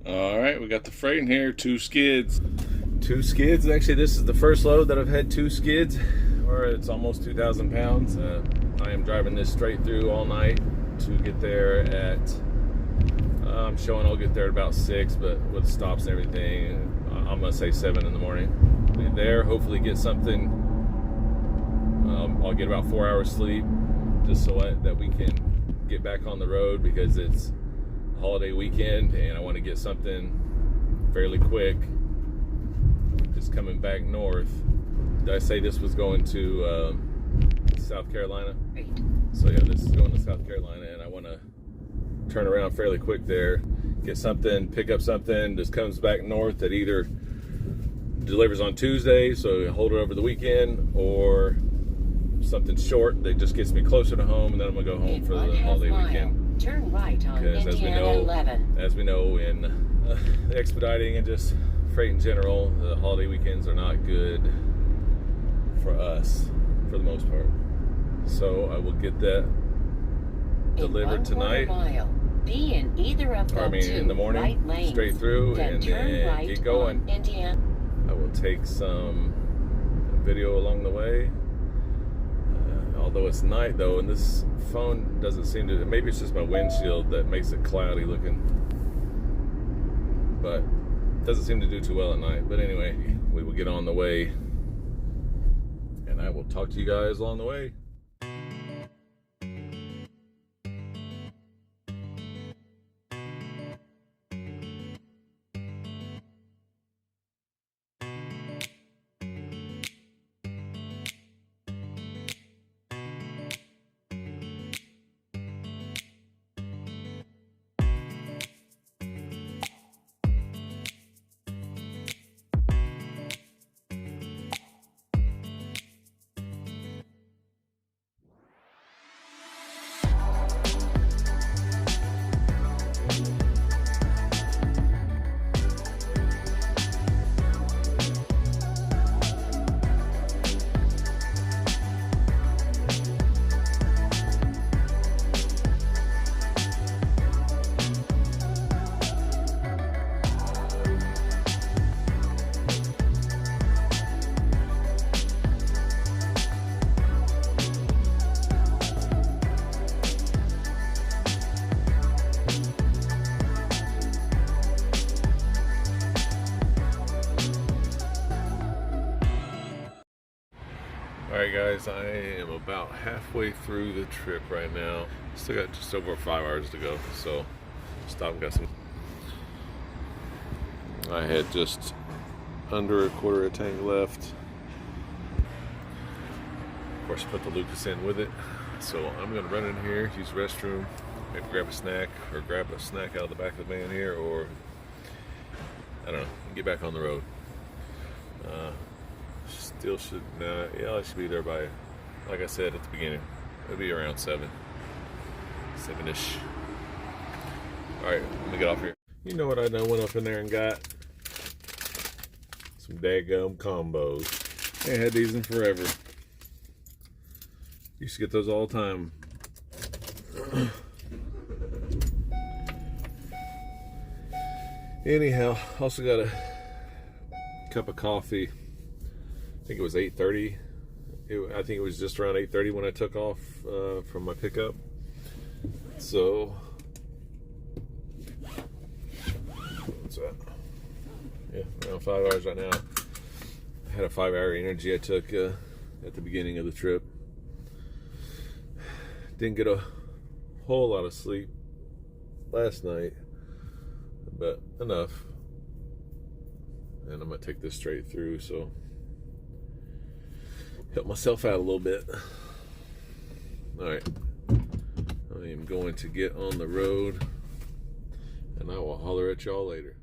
All right, we got the freight in here, two skids. Two skids. Actually, this is the first load that I've had two skids, or it's almost 2,000 pounds. I am driving this straight through all night to get there at, I'm showing I'll get there at about 6, but with stops and everything, I'm gonna say 7 in the morning. Be there, hopefully get something. I'll get about 4 hours sleep, just so that we can get back on the road, because it's a holiday weekend and I want to get something fairly quick. Just coming back north. Did I say this was going to South Carolina? So yeah, this is going to South Carolina, and I want to turn around fairly quick there, get something, pick up something, just comes back north that either delivers on Tuesday, so hold it over the weekend, or something short that just gets me closer to home, and then I'm gonna go home for the holiday weekend. Turn right on Because Indiana 11. as we know in expediting and just freight in general, the holiday weekends are not good for us for the most part. So I will get that delivered tonight. Be in either of the in the morning, right lanes, straight through, and then right get going. Indiana. I will take some video along the way. Although it's night though, and this phone doesn't seem to, maybe it's just my windshield that makes it cloudy looking, but it doesn't seem to do too well at night. But anyway, we will get on the way, and I will talk to you guys along the way. Alright guys, I am about halfway through the trip right now. Still got just over 5 hours to go, so stop and got some. I had just under a quarter of a tank left. Of course, put the Lucas in with it. So I'm gonna run in here, use the restroom, maybe grab a snack, or grab a snack out of the back of the van here, or I don't know, get back on the road. Still should, yeah, I should be there by, like I said at the beginning, it'll be around 7-ish. Alright, let me get off here. You know what I done went up in there and got? Some daggum combos. I ain't had these in forever. Used to get those all the time. Anyhow, also got a cup of coffee. I think it was 8:30. I think it was just around 8:30 when I took off from my pickup. So, what's that? Yeah, around 5 hours right now. I had a 5-hour energy I took at the beginning of the trip. Didn't get a whole lot of sleep last night, but enough. And I'm gonna take this straight through, so help myself out a little bit. Alright, I am going to get on the road, and I will holler at y'all later.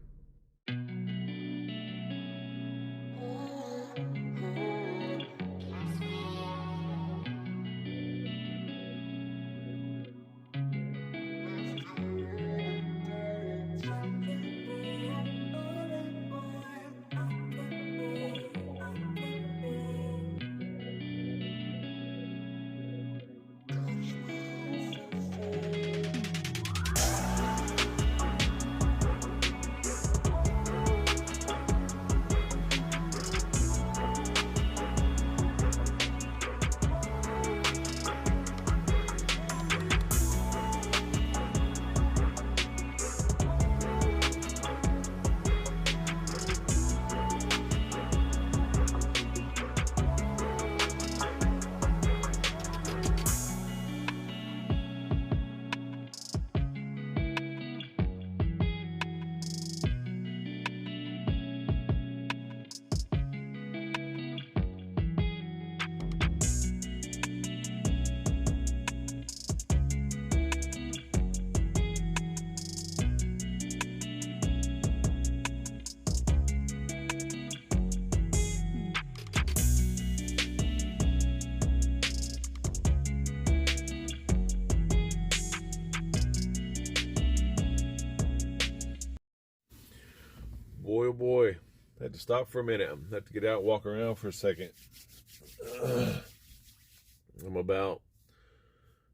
boy, oh boy. Had to stop for a minute. Had to get out and walk around for a second.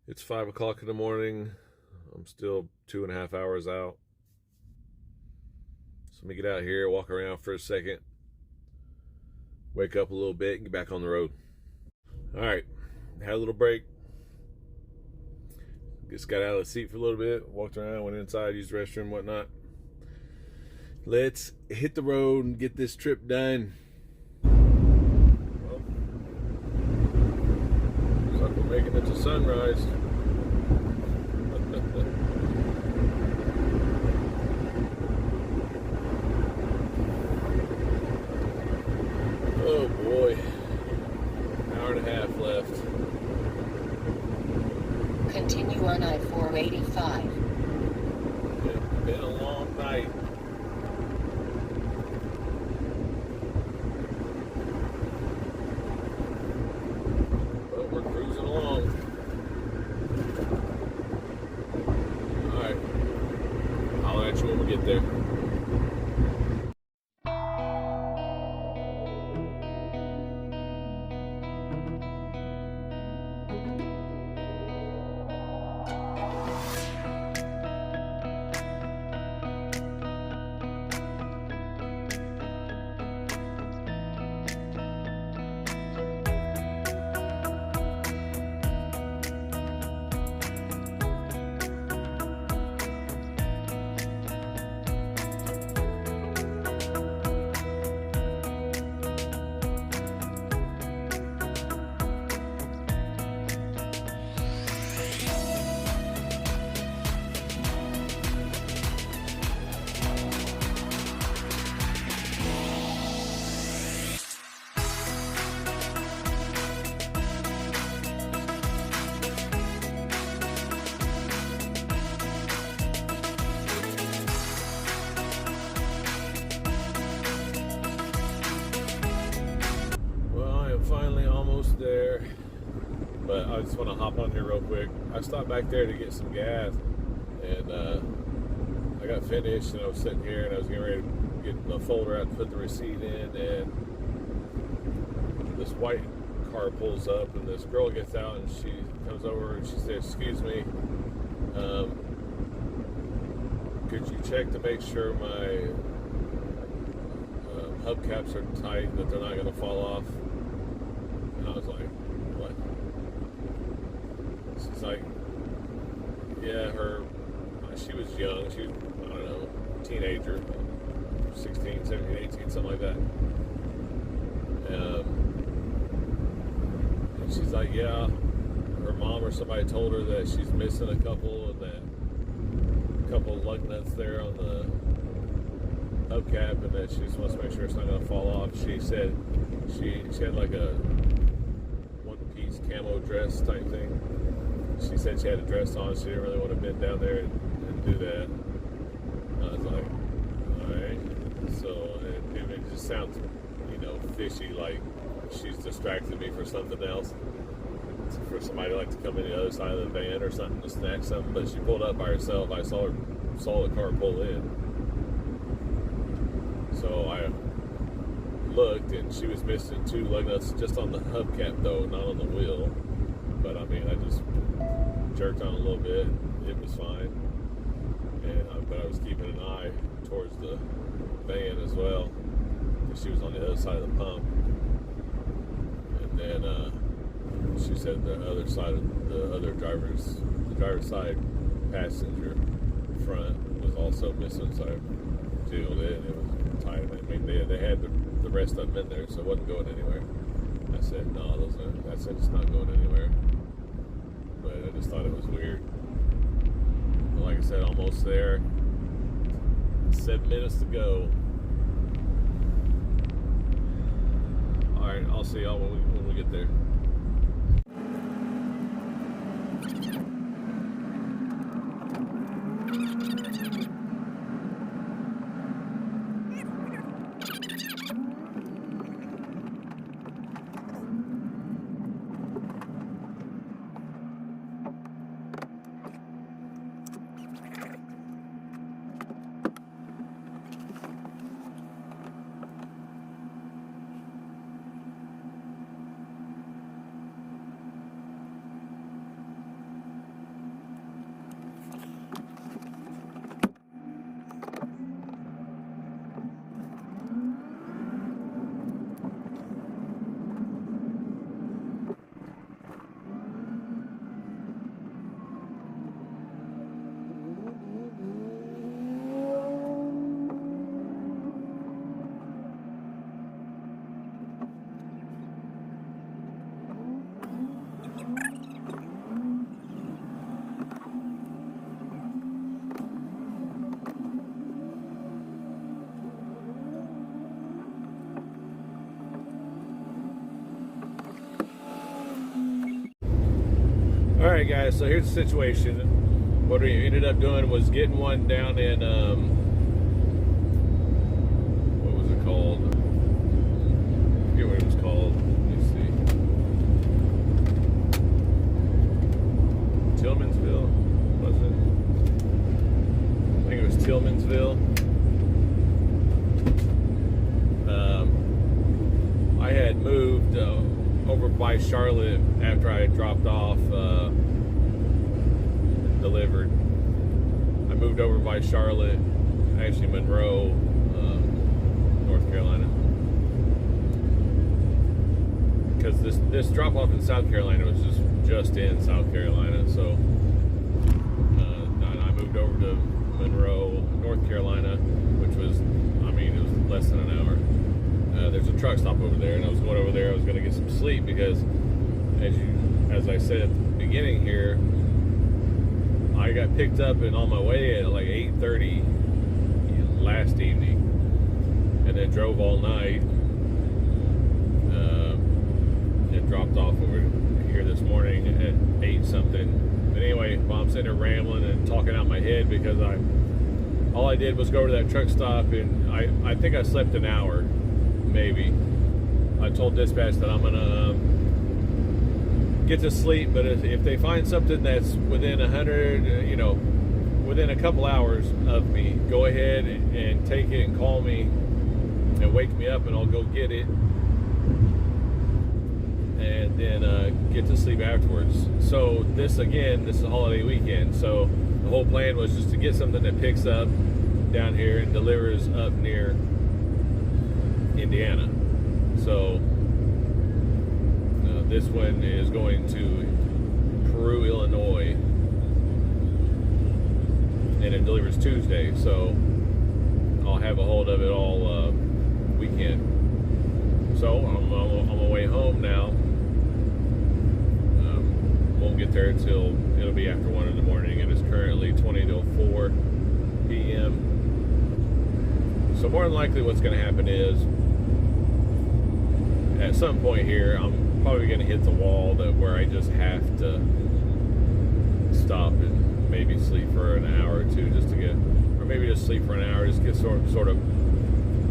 It's 5 o'clock in the morning. I'm still 2.5 hours out. So let me get out here, walk around for a second, wake up a little bit, and get back on the road. All right, had a little break. Just got out of the seat for a little bit, walked around, went inside, used the restroom, whatnot. Let's hit the road and get this trip done. Well, looks like we're making it to sunrise. Oh boy, an hour and a half left. Continue on I-485. It's been a long night. But we're cruising along. Alright. I'll at you when we get there. Finally almost there, but I just want to hop on here real quick. I stopped back there to get some gas, and I got finished, and I was sitting here, and I was getting ready to get the folder out to put the receipt in, and this white car pulls up, and this girl gets out, and she comes over, and she says, "Excuse me, could you check to make sure my hubcaps are tight, that they're not going to fall off?" And I was like, "What?" She's like, "Yeah, she was young. She was, I don't know, teenager, 16, 17, 18, something like that." And she's like, "Yeah, her mom or somebody told her that she's missing a couple, and that couple of lug nuts there on the hubcap, and that she's supposed to make sure it's not going to fall off." She said she had like a one-piece camo dress type thing. She said she had a dress on. She didn't really want to bend down there and do that. I was like, all right. So it just sounds, fishy, like she's distracting me for something else. For somebody like to come in the other side of the van or something to snatch something. But she pulled up by herself. I saw the car pull in. So I looked, and she was missing 2 lug nuts just on the hubcap, though, not on the wheel. But I mean, I just jerked on a little bit. It was fine. But I was keeping an eye towards the van as well, because she was on the other side of the pump. And then she said the other side of the driver's side passenger front was also missing. So I jiggled it, and it was tight. I mean, they had the rest of them in there, so it wasn't going anywhere. I said, "No, it's not going anywhere." But I just thought it was weird. But like I said, almost there. 7 minutes to go. All right, I'll see y'all when we get there. All right, guys. So here's the situation. What we ended up doing was getting one down in what was it called? I forget what it was called. Let me see. Tillmansville, was it? I think it was Tillmansville. I had moved over by Charlotte after I had dropped off, delivered. I moved over by Charlotte, actually Monroe, North Carolina. Because this drop off in South Carolina was just in South Carolina, so I moved over to Monroe, North Carolina, which was, it was less than an hour. There's a truck stop over there, and I was going over there. I was going to get some sleep because, as I said at the beginning here, I got picked up and on my way at like 8:30 last evening, and then drove all night, and dropped off over here this morning at 8 something. But anyway, while I'm sitting there rambling and talking out my head because all I did was go over to that truck stop, and I think I slept an hour. Maybe. I told dispatch that I'm gonna get to sleep, but if they find something that's within 100, within a couple hours of me, go ahead and take it and call me and wake me up, and I'll go get it, and then get to sleep afterwards. So this is a holiday weekend, so the whole plan was just to get something that picks up down here and delivers up near Indiana. So this one is going to Peru, Illinois, and it delivers Tuesday, so I'll have a hold of it all weekend. So I'm on my way home now. Won't get there until it'll be after 1 in the morning, and it's currently 20 to 4 p.m. So more than likely what's going to happen is at some point here I'm probably going to hit the wall where I just have to stop and maybe sleep for an hour or two just to get, or maybe just sleep for an hour, just get sort of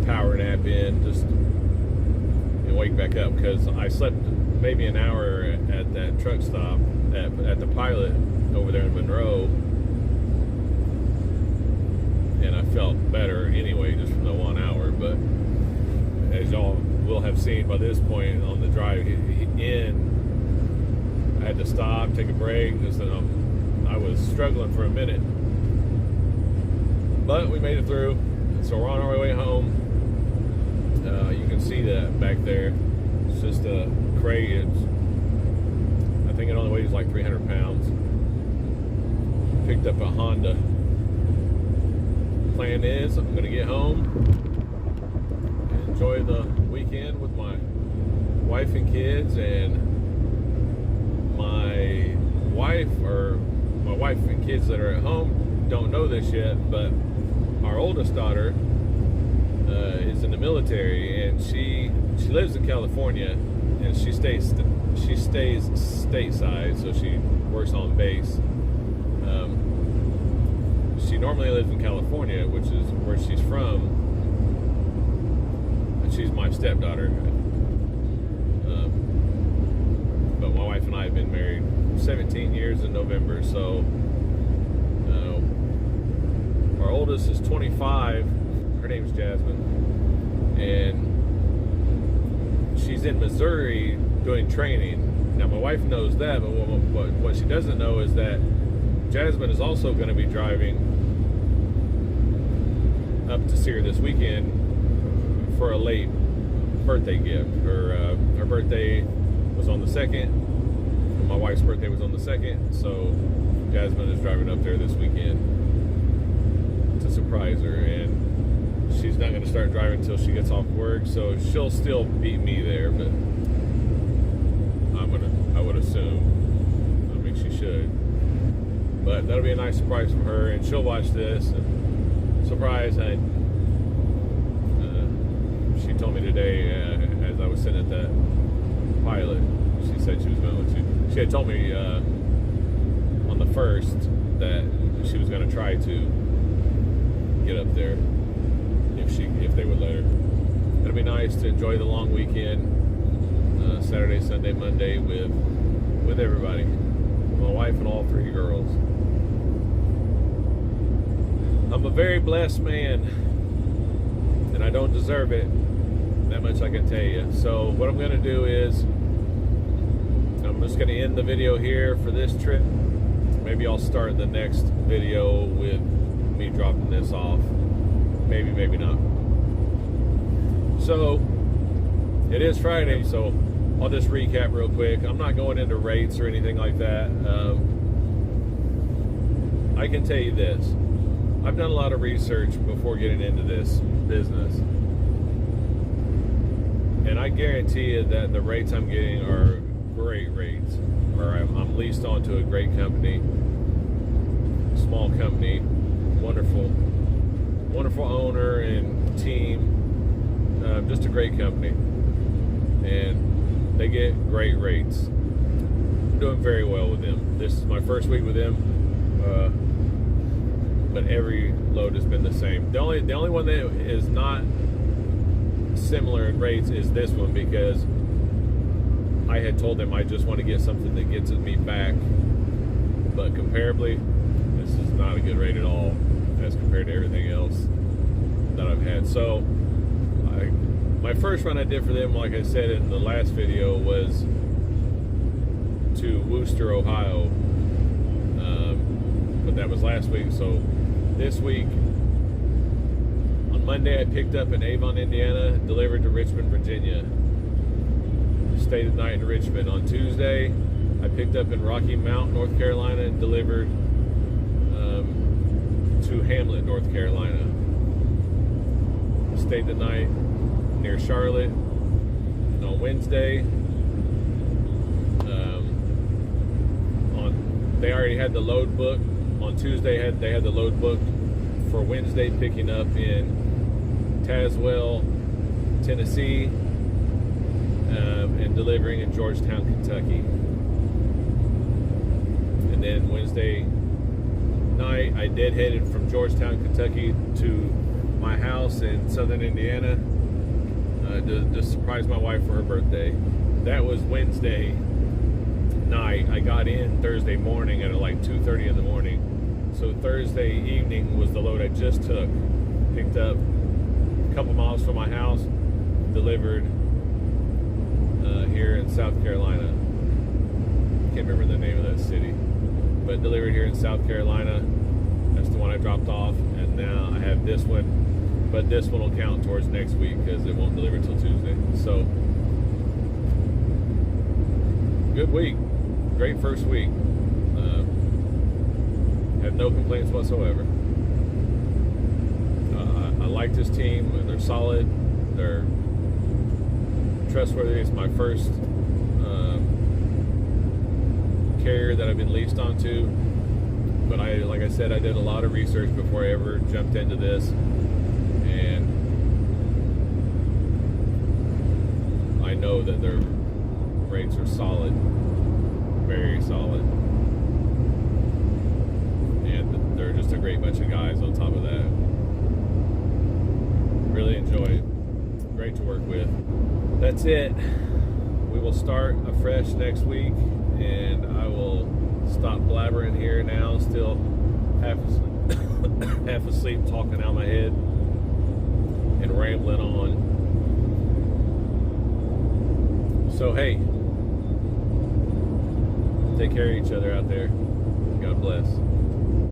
power nap in, just and wake back up, because I slept maybe an hour at that truck stop at the Pilot over there in Monroe, and I felt better anyway just from the 1 hour. But as y'all will have seen by this point on the drive in, I had to stop, take a break. I was struggling for a minute, but we made it through. So we're on our way home. You can see that back there. It's just a crate. I think it only weighs like 300 pounds. Picked up a Honda. Plan is I'm going to get home and enjoy the weekend with my wife and kids, and my wife and kids that are at home don't know this yet, but our oldest daughter is in the military, and she lives in California, and she stays stateside, so she works on base. She normally lives in California, which is where she's from, and she's my stepdaughter. But my wife and I have been married 17 years in November, so our oldest is 25. Her name's Jasmine, and she's in Missouri doing training. Now my wife knows that, but what she doesn't know is that Jasmine is also going to be driving up to see her this weekend for a late birthday gift. Her birthday was on the 2nd. My wife's birthday was on the 2nd, so Jasmine is driving up there this weekend to surprise her, and she's not going to start driving until she gets off work, so she'll still beat me there, but I would assume. She should. But that'll be a nice surprise from her, and she'll watch this. And surprise, she told me today as I was sitting at that Pilot, she said she was going to. She had told me the 1st that she was going to try to get up there if they would let her. It'll be nice to enjoy the long weekend, Saturday, Sunday, Monday with everybody, my wife and all 3 girls. I'm a very blessed man, and I don't deserve it. That much I can tell you. So what I'm going to do is I'm just going to end the video here for this trip. Maybe I'll start the next video with me dropping this off. Maybe, maybe not. So it is Friday, so I'll just recap real quick. I'm not going into rates or anything like that. I can tell you this. I've done a lot of research before getting into this business. And I guarantee you that the rates I'm getting are great rates. Or I'm leased onto a great company, small company, wonderful owner and team, just a great company. And they get great rates. I'm doing very well with them. This is my first week with them, but every load has been the same. The only one that is not similar in rates is this one, because I had told them I just want to get something that gets me back, but comparably this is not a good rate at all as compared to everything else that I've had. So my first run I did for them, like I said in the last video, was to Wooster, Ohio, but that was last week. So this week on Monday I picked up in Avon, Indiana, delivered to Richmond, Virginia. Stayed the night in Richmond. On Tuesday, I picked up in Rocky Mount, North Carolina, and delivered to Hamlet, North Carolina. Stayed the night near Charlotte. And on Wednesday, they already had the load booked. On Tuesday, they had the load booked for Wednesday, picking up in Tazewell, Tennessee, and delivering in Georgetown, Kentucky. And then Wednesday night, I deadheaded from Georgetown, Kentucky to my house in southern Indiana to surprise my wife for her birthday. That was Wednesday night. I got in Thursday morning at like 2:30 in the morning. So Thursday evening was the load I just took. Picked up a couple miles from my house, delivered here in South Carolina. Can't remember the name of that city, but delivered here in South Carolina. That's the one I dropped off, and now I have this one, but this one will count towards next week because it won't deliver till Tuesday. So good week, great first week. Have no complaints whatsoever. I like this team. They're solid. They're trustworthy. It's my first carrier that I've been leased onto. But like I said, I did a lot of research before I ever jumped into this, and I know that their rates are solid, very solid. They're just a great bunch of guys on top of that. Really enjoy it. Great to work with. That's it. We will start afresh next week, and I will stop blabbering here now. Still half asleep, talking out my head and rambling on. So hey, take care of each other out there. God bless.